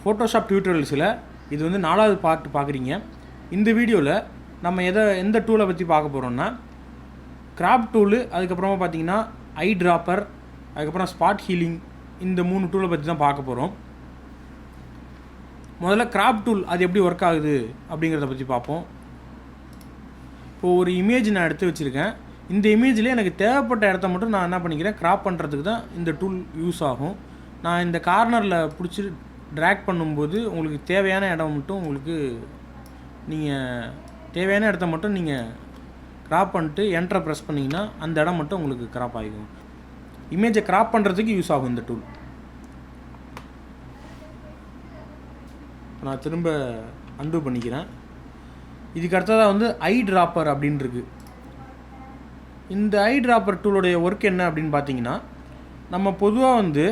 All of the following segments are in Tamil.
ஃபோட்டோஷாப் டியூட்டோரியல்ஸில் இது வந்து 4வது பார்ட் பார்க்குறீங்க. இந்த வீடியோவில் நம்ம எந்த டூலை பற்றி பார்க்க போகிறோம்னா கிராப் டூலு, அதுக்கப்புறமா பார்த்தீங்கன்னா ஐட்ராப்பர், அதுக்கப்புறம் ஸ்பாட் ஹீலிங், இந்த 3 டூலை பற்றி தான் பார்க்க போகிறோம். முதல்ல கிராப் டூல் அது எப்படி ஒர்க் ஆகுது அப்படிங்கிறத பற்றி பார்ப்போம். இப்போது ஒரு இமேஜ் நான் எடுத்து வச்சுருக்கேன். இந்த இமேஜில் எனக்கு தேவைப்பட்ட இடத்த மட்டும் நான் என்ன பண்ணிக்கிறேன், கிராப் பண்ணுறதுக்கு தான் இந்த டூல் யூஸ் ஆகும். நான் இந்த கார்னரில் பிடிச்சி ட்ராக் பண்ணும்போது உங்களுக்கு தேவையான இடம் மட்டும் நீங்கள் தேவையான இடத்த மட்டும் நீங்கள் கிராப் பண்ணிட்டு என்டரை ப்ரெஸ் பண்ணிங்கன்னா அந்த இடம் மட்டும் உங்களுக்கு கிராப் ஆகிடும். இமேஜை கிராப் பண்ணுறதுக்கு யூஸ் ஆகும் இந்த டூல். நான் திரும்ப அன்டூ பண்ணிக்கிறேன். இதுக்கு அடுத்ததாக வந்து ஐட்ராப்பர் அப்படின்னு இருக்குது. இந்த ஐட்ராப்பர் டூலோடைய ஒர்க் என்ன அப்படின்னு பார்த்தீங்கன்னா, நம்ம பொதுவாக வந்து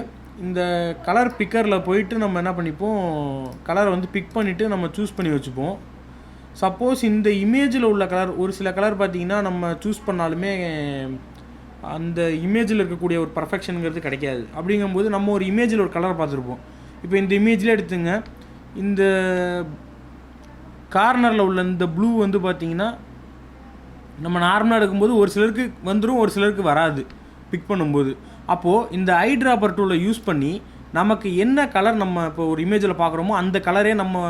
இந்த கலர் பிக்கரில் போயிட்டு நம்ம என்ன பண்ணிப்போம், கலரை வந்து பிக் பண்ணிவிட்டு நம்ம சூஸ் பண்ணி வச்சுப்போம். சப்போஸ் இந்த இமேஜில் உள்ள கலர், ஒரு சில கலர் பார்த்திங்கன்னா நம்ம சூஸ் பண்ணாலுமே அந்த இமேஜில் இருக்கக்கூடிய ஒரு பர்ஃபெக்ஷனுங்கிறது கிடைக்காது. அப்படிங்கும்போது நம்ம ஒரு இமேஜில் ஒரு கலரை பார்த்துருப்போம். இப்போ இந்த இமேஜில் எடுத்துங்க, இந்த கார்னரில் உள்ள இந்த ப்ளூ வந்து பார்த்திங்கன்னா நம்ம நார்மலாக எடுக்கும்போது ஒரு சிலருக்கு வந்துடும், ஒரு சிலருக்கு வராது பிக் பண்ணும்போது. அப்போது இந்த ஐட்ராப்பர் டூலை யூஸ் பண்ணி நமக்கு என்ன கலர் நம்ம இப்போ ஒரு இமேஜில் பார்க்குறோமோ அந்த கலரே நம்ம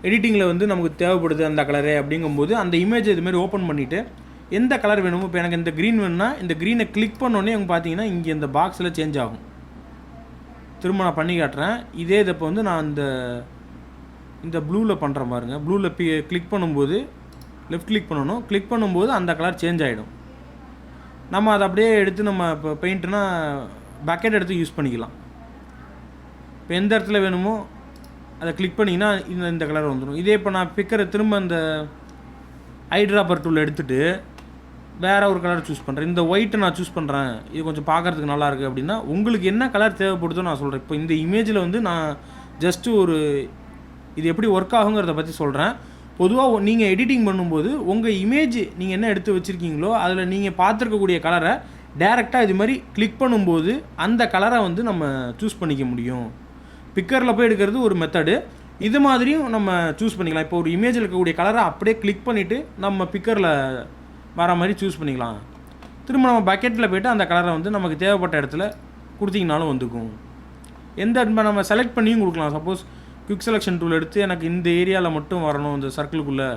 எடிட்டிங்கில் வந்து நமக்கு தேவைப்படுது அந்த கலரே. அப்படிங்கும்போது அந்த இமேஜை இதுமாரி ஓப்பன் பண்ணிவிட்டு எந்த கலர் வேணுமோ, இப்போ எனக்கு இந்த க்ரீன் வேணும்னா இந்த க்ரீனை கிளிக் பண்ணோடனே அவங்க பார்த்தீங்கன்னா இங்கே இந்த பாக்ஸில் சேஞ்ச் ஆகும். திரும்ப நான் பண்ணி காட்டுறேன். இதே இதை இப்போ வந்து நான் இந்த ப்ளூவில் பண்ணுறேன் பாருங்கள். ப்ளூவில் கிளிக் பண்ணும்போது லெஃப்ட் கிளிக் பண்ணணும். கிளிக் பண்ணும்போது அந்த கலர் சேஞ்ச் ஆகிடும். நம்ம அதை அப்படியே எடுத்து நம்ம இப்போ பெயிண்ட்னா பக்கெட் எடுத்து யூஸ் பண்ணிக்கலாம். இப்போ எந்த இடத்துல வேணுமோ அதை கிளிக் பண்ணிங்கன்னா இந்த கலர் வந்துடும். இதே இப்போ நான் பிக்கரை திரும்ப இந்த ஐட்ராப்பர் டூல் எடுத்துகிட்டு வேறு ஒரு கலர் சூஸ் பண்ணுறேன். இந்த ஒயிட்டை நான் சூஸ் பண்ணுறேன், இது கொஞ்சம் பார்க்குறதுக்கு நல்லாயிருக்கு அப்படின்னா உங்களுக்கு என்ன கலர் தேவைப்படுதோ நான் சொல்கிறேன். இப்போ இந்த இமேஜில் வந்து நான் ஜஸ்ட்டு இது எப்படி ஒர்க் ஆகுங்கிறத பற்றி சொல்கிறேன். பொதுவாக நீங்கள் எடிட்டிங் பண்ணும்போது உங்கள் இமேஜ் நீங்கள் என்ன எடுத்து வச்சுருக்கீங்களோ அதில் நீங்கள் பார்த்துருக்கக்கூடிய கலரை டேரெக்டாக இது மாதிரி கிளிக் பண்ணும்போது அந்த கலரை வந்து நம்ம சூஸ் பண்ணிக்க முடியும். பிக்கரில் போய் எடுக்கிறது ஒரு மெத்தடு, இது மாதிரியும் நம்ம சூஸ் பண்ணிக்கலாம். இப்போ ஒரு இமேஜில் இருக்கக்கூடிய கலரை அப்படியே கிளிக் பண்ணிவிட்டு நம்ம பிக்கரில் வர மாதிரி சூஸ் பண்ணிக்கலாம். திரும்ப நம்ம பக்கெட்டில் போய்ட்டு அந்த கலரை வந்து நமக்கு தேவைப்பட்ட இடத்துல கொடுத்திங்கனாலும் வந்துக்கும். நம்ம செலக்ட் பண்ணியும் கொடுக்கலாம். சப்போஸ் குவிக் செலெக்ஷன் டூல் எடுத்து எனக்கு இந்த ஏரியாவில் மட்டும் வரணும், இந்த சர்க்கிளுக்குள்ளே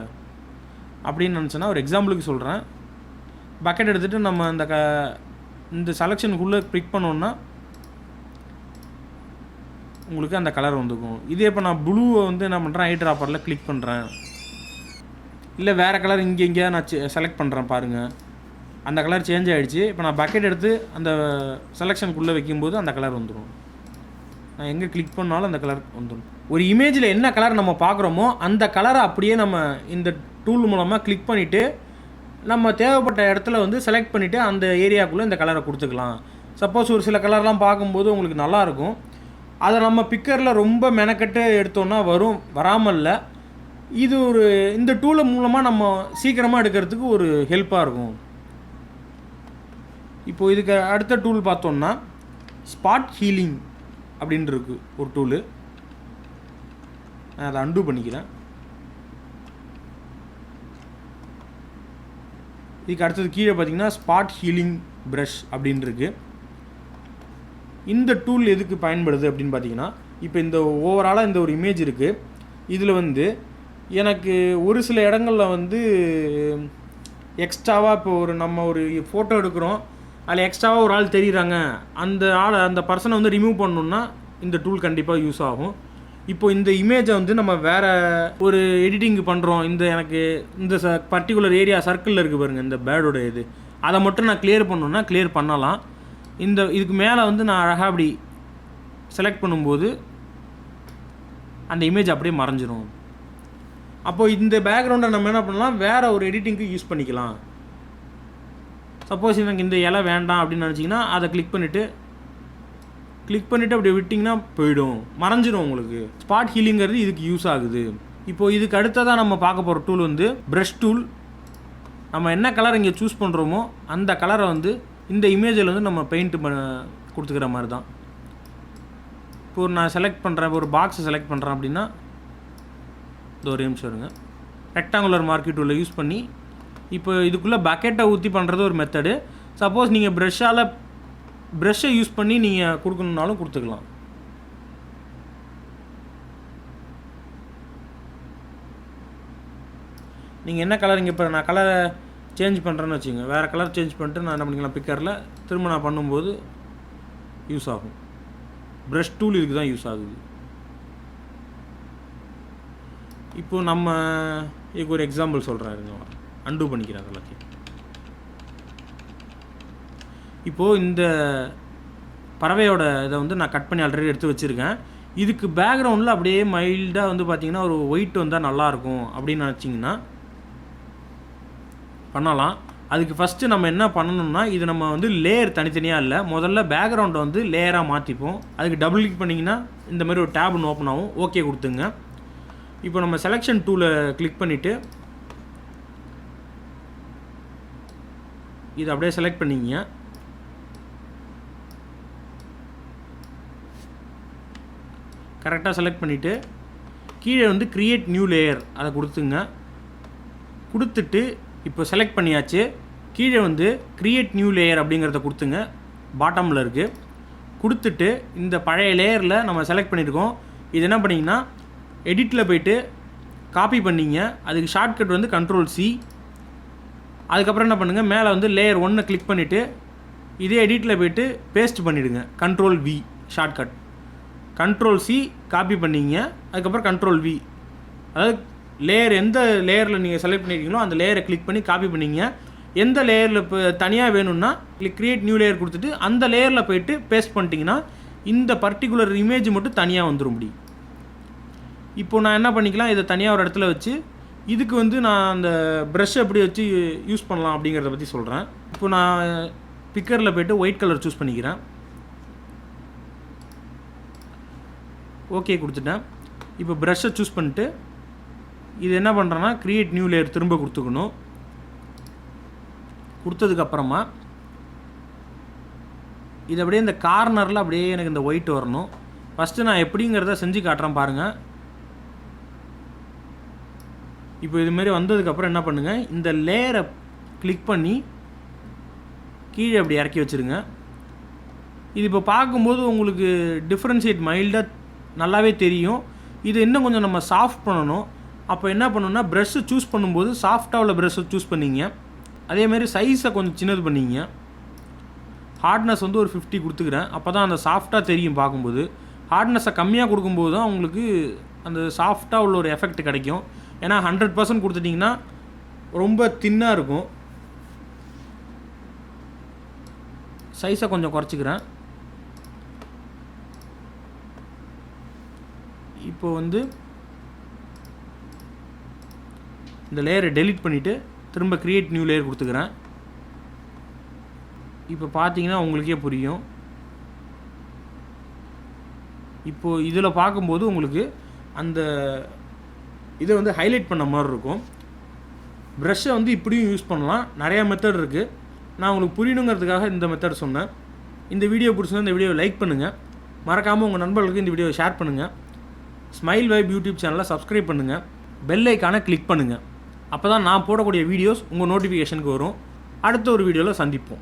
அப்படின்னு நினச்சேன்னா ஒரு எக்ஸாம்பிளுக்கு சொல்கிறேன். பக்கெட் எடுத்துகிட்டு நம்ம இந்த செலெக்ஷனுக்குள்ளே கிளிக் பண்ணோன்னா உங்களுக்கு அந்த கலர் வந்துக்கும். இதே இப்போ நான் ப்ளூவை வந்து என்ன பண்ணுறேன், ஐட்ராப்பரில் கிளிக் பண்ணுறேன், இல்லை வேறு கலர் இங்கே நான் செலக்ட் பண்ணுறேன் பாருங்கள், அந்த கலர் சேஞ்ச் ஆகிடுச்சு. இப்போ நான் பக்கெட் எடுத்து அந்த செலெக்ஷனுக்குள்ளே வைக்கும்போது அந்த கலர் வந்துடும். நான் எங்கே கிளிக் பண்ணாலும் அந்த கலர் வந்துடும். ஒரு இமேஜில் என்ன கலர் நம்ம பார்க்குறோமோ அந்த கலரை அப்படியே நம்ம இந்த டூல் மூலமாக கிளிக் பண்ணிவிட்டு நம்ம தேவைப்பட்ட இடத்துல வந்து செலக்ட் பண்ணிவிட்டு அந்த ஏரியாவுக்குள்ளே இந்த கலரை கொடுத்துக்கலாம். சப்போஸ் ஒரு சில கலர்லாம் பார்க்கும்போது உங்களுக்கு நல்லாயிருக்கும், அதை நம்ம பிக்கரில் ரொம்ப மெனக்கட்டு எடுத்தோன்னா வராமல் இல்லை. இது இந்த டூலை மூலமாக நம்ம சீக்கிரமாக எடுக்கிறதுக்கு ஒரு ஹெல்ப்பாக இருக்கும். இப்போது இதுக்கு அடுத்த டூல் பார்த்தோன்னா ஸ்பாட் ஹீலிங் அப்படின்னு இருக்குது ஒரு டூலு. நான் அதை அன்டூ பண்ணிக்கிறேன். இதுக்கு அடுத்தது கீழே பார்த்தீங்கன்னா ஸ்பாட் ஹீலிங் ப்ரஷ் அப்படின்னு இருக்குது. இந்த டூல் எதுக்கு பயன்படுது அப்படின்னு பார்த்தீங்கன்னா, இப்போ இந்த ஓவராலாக இந்த ஒரு இமேஜ் இருக்குது. இதில் வந்து எனக்கு ஒரு சில இடங்களில் வந்து எக்ஸ்ட்ராவாக இப்போ நம்ம ஒரு ஃபோட்டோ எடுக்கிறோம், அதில் எக்ஸ்ட்ராவாக ஒரு ஆள் தெரியுறாங்க, அந்த பர்சனை வந்து ரிமூவ் பண்ணணுன்னா இந்த டூல் கண்டிப்பாக யூஸ் ஆகும். இப்போ இந்த இமேஜை வந்து நம்ம வேறு ஒரு எடிட்டிங் பண்ணுறோம், எனக்கு இந்த பர்டிகுலர் ஏரியா சர்க்கிளில் இருக்குது பாருங்கள், இந்த பேர்டோட அதை மட்டும் நான் கிளியர் பண்ணணுன்னா கிளியர் பண்ணலாம். இதுக்கு மேலே வந்து நான் அழகாக அப்படி செலக்ட் பண்ணும்போது அந்த இமேஜ் அப்படியே மறைஞ்சிரும். அப்போது இந்த பேக்ரவுண்டை நம்ம என்ன பண்ணலாம், வேறு ஒரு எடிட்டிங்க்கு யூஸ் பண்ணிக்கலாம். சப்போஸ் எனக்கு இந்த இலை வேண்டாம் அப்படின்னு நினச்சிங்கன்னா அதை கிளிக் பண்ணிவிட்டு அப்படி விட்டிங்கன்னா போயிடும், மறைஞ்சிடும் உங்களுக்கு. ஸ்பாட் ஹீலிங்கிறது இதுக்கு யூஸ் ஆகுது. இப்போது இதுக்கு அடுத்ததாக நம்ம பார்க்க போகிற டூல் வந்து ப்ரஷ் டூல். நம்ம என்ன கலர் இங்கே சூஸ் பண்ணுறோமோ அந்த கலரை வந்து இந்த இமேஜில் வந்து நம்ம பெயிண்ட் கொடுத்துக்கிற மாதிரி தான். இப்போது நான் செலக்ட் பண்ணுறேன், ஒரு பாக்ஸை செலக்ட் பண்ணுறேன் அப்படின்னா இது ஒரு நிமிஷம் இருங்க. ரெக்டாங்குலர் மார்க்கி டூலை யூஸ் பண்ணி இப்போ இதுக்குள்ளே பக்கெட்டை ஊற்றி பண்ணுறது ஒரு மெத்தடு. சப்போஸ் நீங்கள் ப்ரெஷ்ஷை யூஸ் பண்ணி நீங்கள் கொடுக்கணுன்னாலும் கொடுத்துக்கலாம். நீங்கள் என்ன கலர் இங்கே இப்போ நான் கலரை சேஞ்ச் பண்ணுறேன்னு வச்சுங்க, வேறு கலர் சேஞ்ச் பண்ணிட்டு நான் என்ன பண்ணிக்கலாம் பிக்கரில் திரும்ப நான் பண்ணும்போது யூஸ் ஆகும். ப்ரஷ் டூல் இதுக்கு தான் யூஸ் ஆகுது. இப்போது நம்ம இதுக்கு ஒரு எக்ஸாம்பிள் சொல்கிறேன், அன்டூ பண்ணிக்கிறேன் எல்லாத்தையும். இப்போது இந்த பறவையோட இதை வந்து நான் கட் பண்ணி ஆல்ரெடி எடுத்து வச்சுருக்கேன். இதுக்கு பேக்ரவுண்டில் அப்படியே மைல்டாக வந்து பார்த்திங்கன்னா ஒரு ஒயிட் வந்தால் நல்லாயிருக்கும் அப்படின்னு நினச்சிங்கன்னா பண்ணலாம். அதுக்கு ஃபஸ்ட்டு நம்ம என்ன பண்ணணும்னா, இது நம்ம வந்து லேயர் தனித்தனியாக இல்லை, முதல்ல பேக்ரவுண்டை வந்து லேயராக மாற்றிப்போம். அதுக்கு டபுள் கிளிக் பண்ணிங்கன்னா இந்த மாதிரி ஒரு டேப் ஒன்று ஓப்பன் ஆகும். ஓகே கொடுத்துங்க. இப்போ நம்ம செலெக்ஷன் டூலை கிளிக் பண்ணிவிட்டு இதை அப்படியே செலக்ட் பண்ணிங்க. கரெக்டாக செலக்ட் பண்ணிவிட்டு கீழே வந்து க்ரியேட் நியூ லேயர் அதை கொடுத்துங்க. கொடுத்துட்டு இப்போ செலக்ட் பண்ணியாச்சு. கீழே வந்து க்ரியேட் நியூ லேயர் அப்படிங்கிறத கொடுத்துங்க, பாட்டமில் இருக்குது. கொடுத்துட்டு இந்த பழைய லேயரில் நம்ம செலக்ட் பண்ணியிருக்கோம். இது என்ன பண்ணிங்கன்னா எடிட்டில் போய்ட்டு காப்பி பண்ணிங்க. அதுக்கு ஷார்ட்கட் வந்து Ctrl+C. அதுக்கப்புறம் என்ன பண்ணுங்கள், மேலே வந்து லேயர் 1 கிளிக் பண்ணிவிட்டு இதே எடிட்டில் போய்ட்டு பேஸ்ட் பண்ணிவிடுங்க. Ctrl+V shortcut. Ctrl+C காப்பி பண்ணிங்க. அதுக்கப்புறம் Ctrl+V, அதாவது லேயர் எந்த லேயரில் நீங்கள் செலக்ட் பண்ணியிருக்கீங்களோ அந்த லேயரை கிளிக் பண்ணி காப்பி பண்ணிங்க. எந்த லேயரில் இப்போ தனியாக வேணும்னா க்ரியேட் நியூ லேயர் கொடுத்துட்டு அந்த லேயரில் போய்ட்டு பேஸ்ட் பண்ணிட்டீங்கன்னா இந்த பர்டிகுலர் இமேஜ் மட்டும் தனியாக வந்துடும் முடி. இப்போது நான் என்ன பண்ணிக்கலாம், இதை தனியாக ஒரு இடத்துல வச்சு இதுக்கு வந்து நான் அந்த ப்ரஷ் எப்படி வச்சு யூஸ் பண்ணலாம் அப்படிங்கிறத பற்றி சொல்கிறேன். இப்போ நான் பிக்கரில் போய்ட்டு ஒயிட் கலர் சூஸ் பண்ணிக்கிறேன். ஓகே கொடுத்துட்டேன். இப்போ ப்ரஷ்ஷை சூஸ் பண்ணிட்டு இது என்ன பண்ணுறேன்னா க்ரியேட் நியூ லேயர் திரும்ப கொடுத்துக்கணும். கொடுத்ததுக்கப்புறமா இது அப்படியே இந்த கார்னரில் அப்படியே எனக்கு இந்த ஒயிட் வரணும். ஃபஸ்ட்டு நான் எப்படிங்கிறத செஞ்சு காட்டுறேன் பாருங்கள். இப்போ இதுமாரி வந்ததுக்கப்புறம் என்ன பண்ணுங்கள், இந்த லேயரை கிளிக் பண்ணி கீழே அப்படி இறக்கி வச்சுருங்க. இது இப்போ பார்க்கும்போது உங்களுக்கு டிஃப்ரென்ஷியேட் மைல்டாக நல்லாவே தெரியும். இது இன்னும் கொஞ்சம் நம்ம சாஃப்ட் பண்ணணும். அப்போ என்ன பண்ணணும்னா ப்ரஷ்ஷை சூஸ் பண்ணும்போது சாஃப்டாக உள்ள ப்ரஷ்ஷை சூஸ் பண்ணிங்க. அதேமாதிரி சைஸை கொஞ்சம் சின்னது பண்ணிங்க. ஹார்ட்னஸ் வந்து ஒரு 50 கொடுத்துக்கிறேன். அப்போ தான் அந்த சாஃப்டாக தெரியும் பார்க்கும்போது. ஹார்ட்னஸை கம்மியாக கொடுக்கும்போது தான் உங்களுக்கு அந்த சாஃப்டாக உள்ள ஒரு எஃபெக்ட் கிடைக்கும். ஏன்னா 100% கொடுத்துட்டிங்கன்னா ரொம்ப தின்னாக இருக்கும். சைஸை கொஞ்சம் குறைச்சிக்கிறேன். இப்போ வந்து இந்த லேயரை டெலீட் பண்ணிவிட்டு திரும்ப க்ரியேட் நியூ லேயர் கொடுத்துக்கிறேன். இப்போ பார்த்தீங்கன்னா உங்களுக்கே புரியும். இப்போது இதில் பார்க்கும்போது உங்களுக்கு அந்த இதை வந்து ஹைலைட் பண்ண மாதிரி இருக்கும். ப்ரஷ்ஷை வந்து இப்படியும் யூஸ் பண்ணலாம். நிறையா மெத்தட் இருக்குது. நான் உங்களுக்கு புரியணுங்கிறதுக்காக இந்த மெத்தட் சொன்னேன். இந்த வீடியோ பிடிச்சிருந்தா இந்த வீடியோவை லைக் பண்ணுங்கள். மறக்காமல் உங்கள் நண்பர்களுக்கு இந்த வீடியோவை ஷேர் பண்ணுங்கள். ஸ்மைல் வைப் யூடியூப் சேனலை சப்ஸ்கிரைப் பண்ணுங்கள். பெல் ஐக்கானை கிளிக் பண்ணுங்கள். அப்போ தான் நான் போடக்கூடிய வீடியோஸ் உங்கள் நோட்டிஃபிகேஷனுக்கு வரும். அடுத்த ஒரு வீடியோவில் சந்திப்போம்.